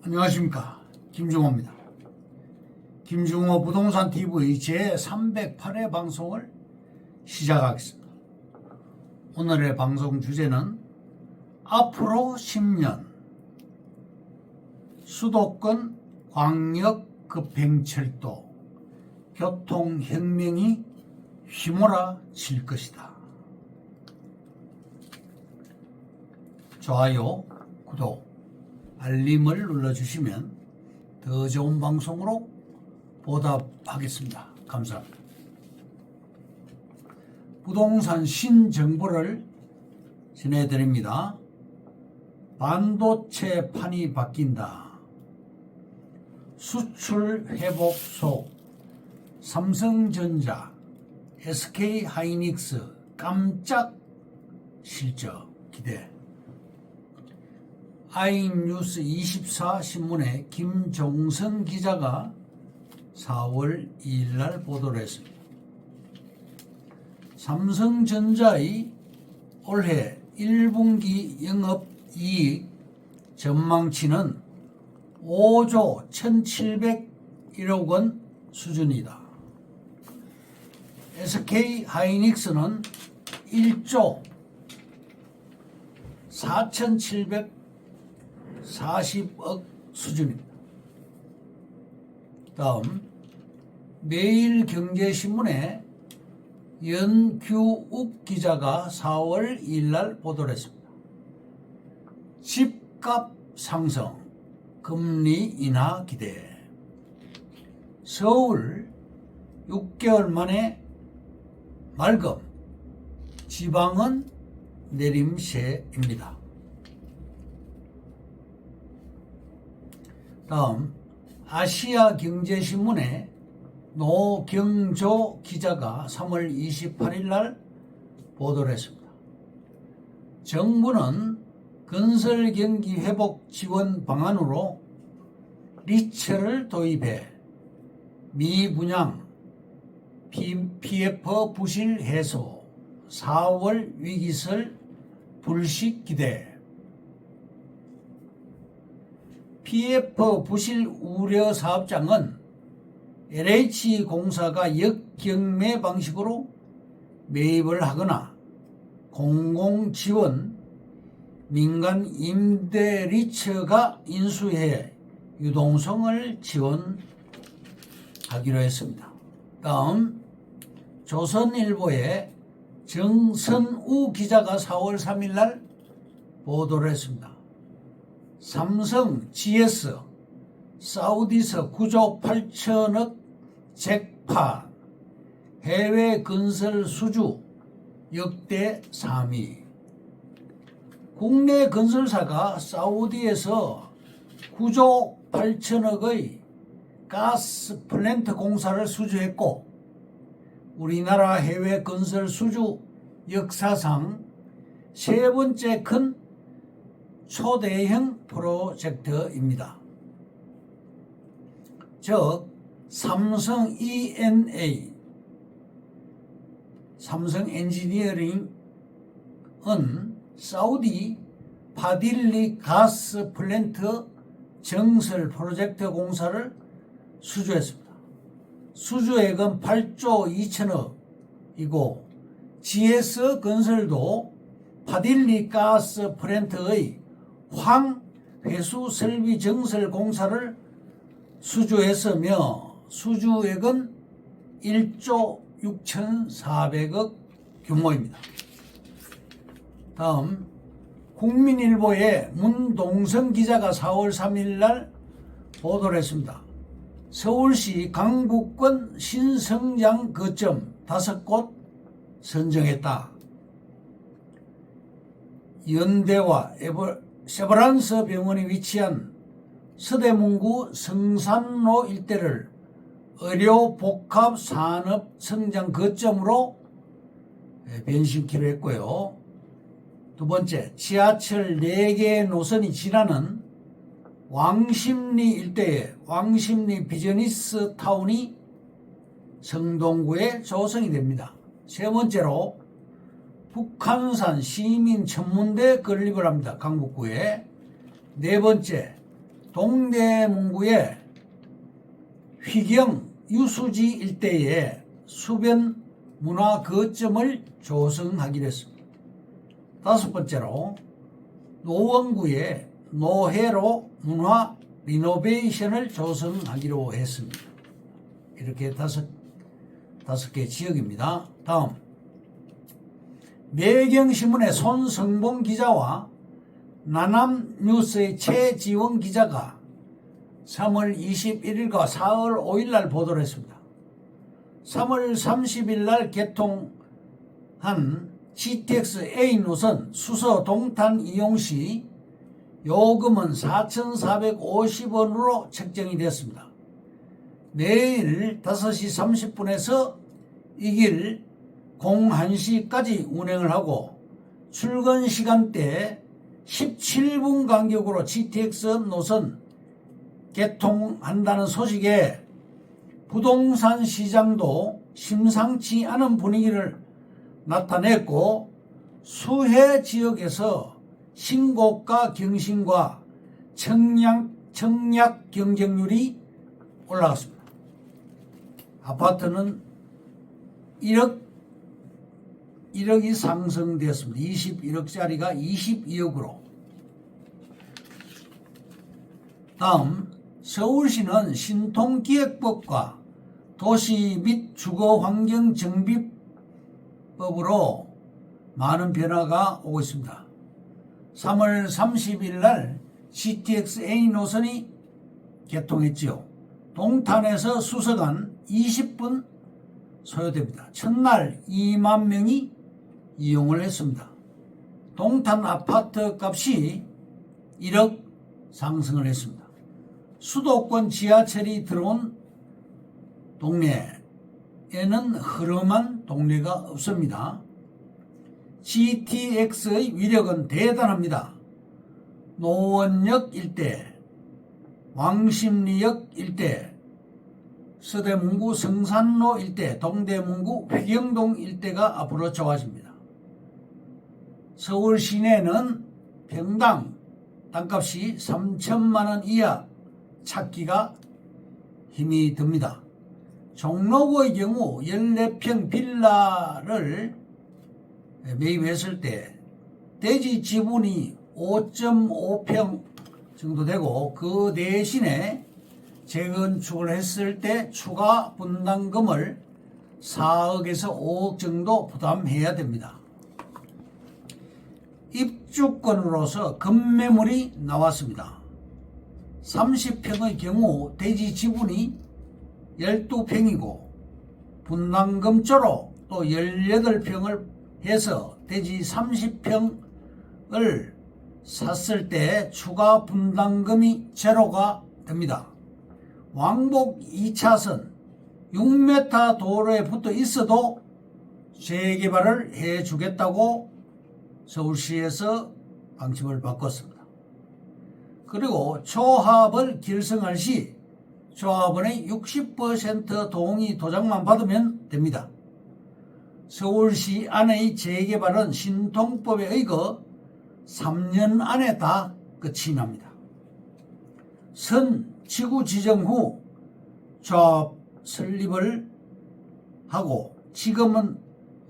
안녕하십니까, 김중호입니다. 김중호 부동산 TV 제308회 방송을 시작하겠습니다. 오늘의 방송 주제는 앞으로 10년 수도권 광역급행철도 교통혁명이 휘몰아칠 것이다. 좋아요, 구독, 알림을 눌러주시면 더 좋은 방송으로 보답하겠습니다. 감사합니다. 부동산 신정보를 전해드립니다. 반도체판이 바뀐다. 수출 회복 속 삼성전자, SK하이닉스 깜짝 실적 기대. 아이뉴스 24 신문의 김종선 기자가 4월 2일 날 보도를 했습니다. 삼성전자의 올해 1분기 영업이익 전망치는 5조 1,701억 원 수준이다. SK하이닉스는 1조 4,740억 수준입니다. 다음 매일경제신문의 연규욱 기자가 4월 2일 날 보도를 했습니다. 집값 상승, 금리 인하 기대. 서울 6개월 만에 맑음, 지방은 내림세입니다. 다음 아시아경제신문의 노경조 기자가 3월 28일 날 보도를 했습니다. 정부는 건설경기 회복 지원 방안으로 리츠를 도입해 미분양, PF 부실 해소, 4월 위기설 불식 기대. PF 부실 우려 사업장은 LH공사가 역경매 방식으로 매입을 하거나 공공지원, 민간 임대 리츠가 인수해 유동성을 지원하기로 했습니다. 다음 조선일보의 정선우 기자가 4월 3일 날 보도를 했습니다. 삼성 GS 사우디서 9조 8천억 잭팟, 해외 건설 수주 역대 3위. 국내 건설사가 사우디에서 9조 8천억의 가스 플랜트 공사를 수주했고, 우리나라 해외 건설 수주 역사상 세 번째 큰 초대형 프로젝트입니다. 즉 삼성 ENA, 삼성 엔지니어링은 사우디 파딜리 가스 플랜트 정설 프로젝트 공사를 수주했습니다. 수주액은 8조 2천억이고 GS 건설도 파딜리 가스 플랜트의 황회수 설비 정설 공사를 수주했으며 수주액은 1조 6,400억 규모입니다. 다음 국민일보의 문동성 기자가 4월 3일 날 보도를 했습니다. 서울시 강북권 신성장 거점 5곳 선정했다. 연대와 세브란스 병원이 위치한 서대문구 성산로 일대를 의료복합산업 성장 거점으로 변신키로 했고요. 두 번째, 지하철 4개 노선이 지나는 왕십리 일대에 왕십리 비즈니스 타운이 성동구에 조성이 됩니다. 세 번째로 북한산 시민천문대 건립을 합니다. 강북구에. 네 번째, 동대문구의 휘경 유수지 일대에 수변 문화 거점을 조성하기로 했습니다. 다섯 번째로 노원구에 노회로 문화 리노베이션을 조성하기로 했습니다. 이렇게 다섯 개 지역입니다. 다음, 매경신문의 손성봉 기자와 나남뉴스의 최지원 기자가 3월 21일과 4월 5일날 보도를 했습니다. 3월 30일날 개통한 GTX A 노선 수서 동탄 이용시 요금은 4,450원으로 책정이 되었습니다. 내일 5시 30분에서 이 길 01시까지 운행을 하고 출근 시간대 17분 간격으로 GTX 노선 개통한다는 소식에 부동산 시장도 심상치 않은 분위기를 나타냈고 수해 지역에서 신고가 경신과 청약 경쟁률이 올라갔습니다. 아파트는 1억이 상승되었습니다. 21억짜리가 22억으로. 다음, 서울시는 신통기획법과 도시 및 주거환경정비법으로 많은 변화가 오고 있습니다. 3월 30일 날 GTX A 노선이 개통했지요. 동탄에서 수서간 20분 소요됩니다. 첫날 2만 명이 이용을 했습니다. 동탄 아파트 값이 1억 상승을 했습니다. 수도권 지하철이 들어온 동네에는 흐름한 동네가 없습니다. GTX의 위력은 대단합니다. 노원역 일대, 왕십리역 일대, 서대문구 성산로 일대, 동대문구 휘경동 일대가 앞으로 좋아집니다. 서울 시내는 평당 땅값이 3천만 원 이하 찾기가 힘이 듭니다. 종로구의 경우 14평 빌라를 매입했을 때 대지 지분이 5.5평 정도 되고 그 대신에 재건축을 했을 때 추가 분담금을 4억에서 5억 정도 부담해야 됩니다. 입주권으로서 급매물이 나왔습니다. 30평의 경우 대지 지분이 12평이고 분담금조로 또 18평을 해서 대지 30평을 샀을 때 추가 분담금이 제로가 됩니다. 왕복 2차선 6m 도로에 붙어 있어도 재개발을 해주겠다고 서울시에서 방침을 바꿨습니다. 그리고 조합을 결성할 시 조합원의 60% 동의 도장만 받으면 됩니다. 서울시 안의 재개발은 신통법에 의거 3년 안에 다 끝이 납니다. 선 지구 지정 후 조합 설립을 하고 지금은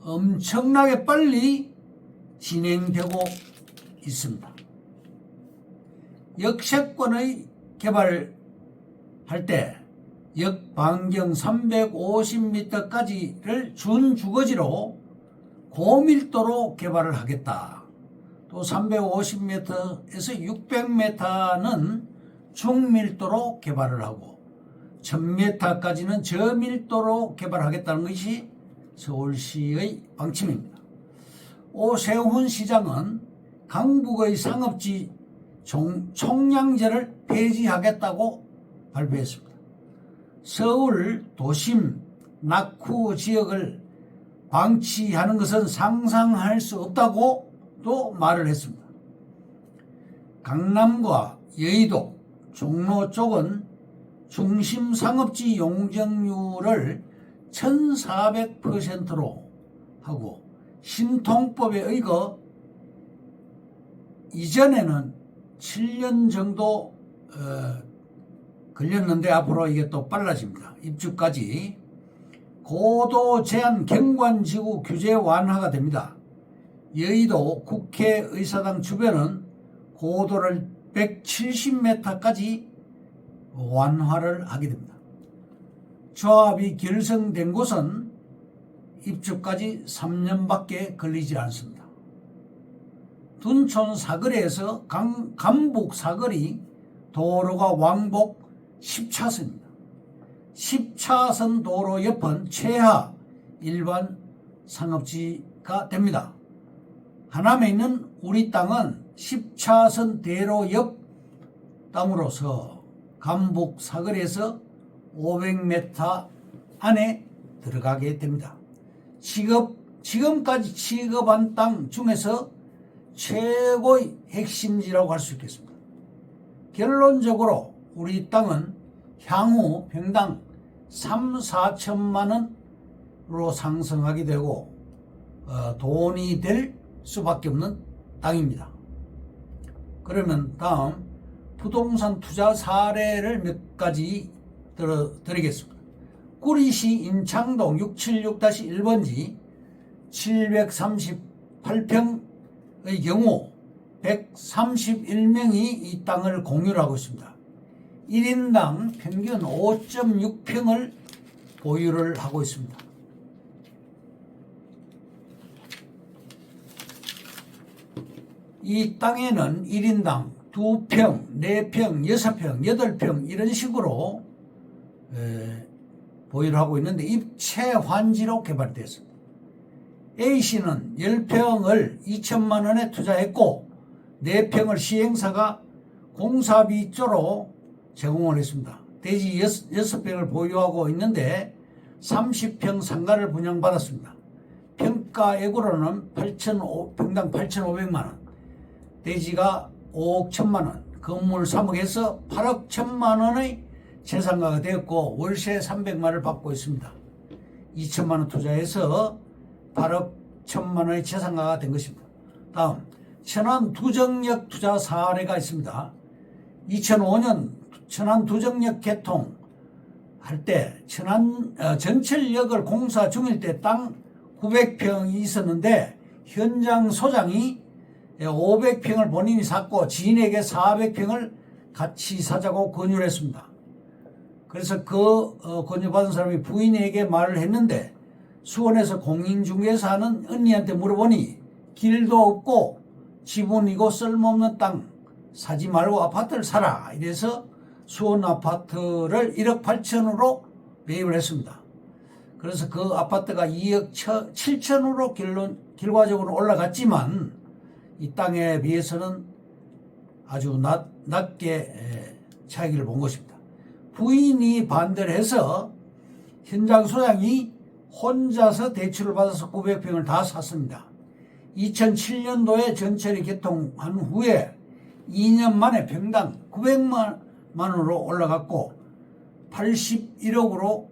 엄청나게 빨리 진행되고 있습니다. 역세권의 개발할 때 역 반경 350m까지를 준주거지로 고밀도로 개발을 하겠다. 또 350m에서 600m는 중밀도로 개발을 하고 1000m까지는 저밀도로 개발하겠다는 것이 서울시의 방침입니다. 오세훈 시장은 강북의 상업지 총량제를 폐지하겠다고 발표했습니다. 서울 도심 낙후 지역을 방치하는 것은 상상할 수 없다고 또 말을 했습니다. 강남과 여의도, 종로 쪽은 중심 상업지 용적률을 1400%로 하고 신통법에 의거 이전에는 7년 정도 걸렸는데 앞으로 이게 또 빨라집니다. 입주까지. 고도 제한 경관지구 규제 완화가 됩니다. 여의도 국회의사당 주변은 고도를 170m까지 완화를 하게 됩니다. 조합이 결성된 곳은 입주까지 3년밖에 걸리지 않습니다. 둔촌 사거리에서 감북 사거리 도로가 왕복 10차선입니다. 10차선 도로 옆은 최하 일반 상업지가 됩니다. 하남에 있는 우리 땅은 10차선 대로 옆 땅으로서 감북 사거리에서 500m 안에 들어가게 됩니다. 지금까지 취급한 땅 중에서 최고의 핵심지라고 할 수 있겠습니다. 결론적으로 우리 땅은 향후 평당 3, 4천만 원으로 상승하게 되고 돈이 될 수밖에 없는 땅입니다. 그러면 다음 부동산 투자 사례를 몇 가지 드리겠습니다. 구리시 임창동 676-1번지 738평의 경우 131명이 이 땅을 공유를 하고 있습니다. 1인당 평균 5.6평을 보유를 하고 있습니다. 이 땅에는 1인당 2평, 4평, 6평, 8평 이런 식으로 보유를 하고 있는데 입체 환지로 개발되었습니다. A씨는 10평을 2천만 원에 투자했고 4평을 시행사가 공사비조로 제공을 했습니다. 대지 6평을 보유하고 있는데 30평 상가를 분양받았습니다. 평가액으로는 평당 8,500만 원, 대지가 5억 1천만 원, 건물 3억 해서 8억 1천만 원의 재산가가 되었고 월세 300만 원을 받고 있습니다. 2천만 원 투자해서 8억 1천만 원의 재산가가 된 것입니다. 다음 천안 두정역 투자 사례가 있습니다. 2005년 천안 두정역 개통할 때 천안 전철역을 공사 중일 때 땅 900평이 있었는데 현장 소장이 500평을 본인이 샀고 지인에게 400평을 같이 사자고 권유를 했습니다. 그래서 그 권유받은 사람이 부인에게 말을 했는데 수원에서 공인중개사 하는 언니한테 물어보니 길도 없고 지분이고 쓸모없는 땅 사지 말고 아파트를 사라. 이래서 수원 아파트를 1억 8천으로 매입을 했습니다. 그래서 그 아파트가 2억 7천으로 결과적으로 올라갔지만 이 땅에 비해서는 아주 낮게 차익을 본 것입니다. 부인이 반대를 해서 현장 소장이 혼자서 대출을 받아서 900평을 다 샀습니다. 2007년도에 전철이 개통한 후에 2년 만에 평당 900만 원으로 올라갔고 81억으로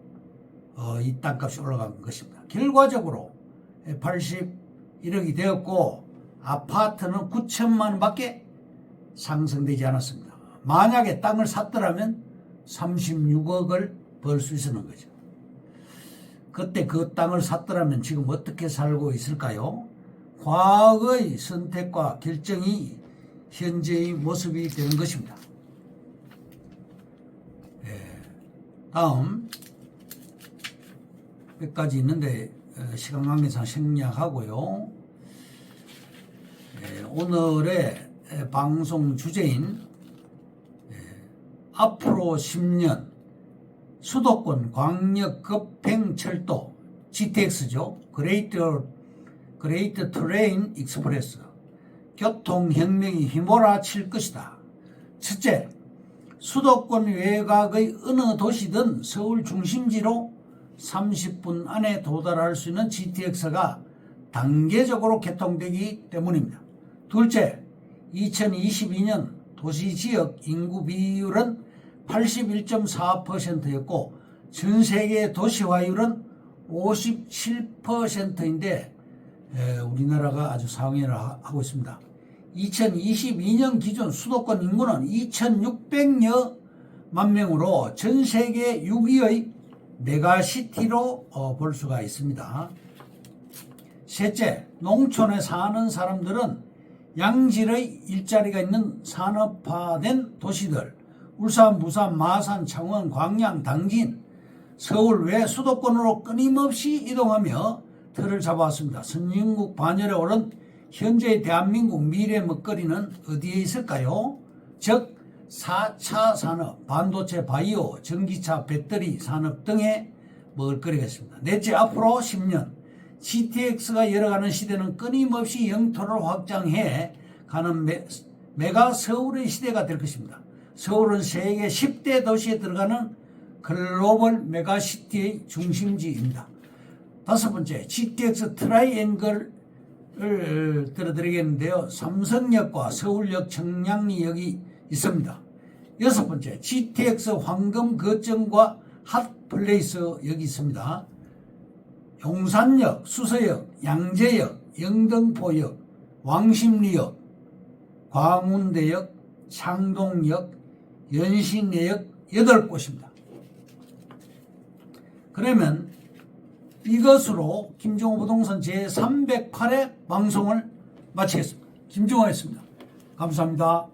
이 땅값이 올라간 것입니다. 결과적으로 81억이 되었고 아파트는 9천만 원밖에 상승되지 않았습니다. 만약에 땅을 샀더라면 36억을 벌 수 있었는 거죠. 그때 그 땅을 샀더라면 지금 어떻게 살고 있을까요? 과거의 선택과 결정이 현재의 모습이 되는 것입니다. 다음 몇 가지 있는데 시간 관계상 생략하고요. 오늘의 방송 주제인 앞으로 10년 수도권 광역급행철도 GTX죠. 그레이트 트레인 익스프레스 교통혁명이 휘몰아칠 것이다. 첫째, 수도권 외곽의 어느 도시든 서울 중심지로 30분 안에 도달할 수 있는 GTX가 단계적으로 개통되기 때문입니다. 둘째, 2022년 도시지역 인구 비율은 81.4%였고 전 세계 도시화율은 57%인데 우리나라가 아주 상위를 하고 있습니다. 2022년 기준 수도권 인구는 2,600여만 명으로 전 세계 6위의 메가시티로 볼 수가 있습니다. 셋째, 농촌에 사는 사람들은 양질의 일자리가 있는 산업화된 도시들, 울산, 부산, 마산, 창원, 광양, 당진, 서울 외 수도권으로 끊임없이 이동하며 틀을 잡아왔습니다. 선진국 반열에 오른 현재의 대한민국 미래 먹거리는 어디에 있을까요? 즉 4차 산업, 반도체, 바이오, 전기차, 배터리 산업 등의 먹을거리가 있습니다. 넷째, 앞으로 10년 GTX가 열어가는 시대는 끊임없이 영토를 확장해 가는 메가 서울의 시대가 될 것입니다. 서울은 세계 10대 도시에 들어가는 글로벌 메가시티의 중심지입니다. 다섯 번째, GTX 트라이앵글을 들어드리겠는데요. 삼성역과 서울역, 청량리역이 있습니다. 여섯 번째, GTX 황금 거점과 핫플레이스 역이 있습니다. 용산역, 수서역, 양재역, 영등포역, 왕십리역, 광운대역, 창동역, 연신내역 8곳입니다. 그러면 이것으로 김종호 부동산 제308회 방송을 마치겠습니다. 김종호였습니다. 감사합니다.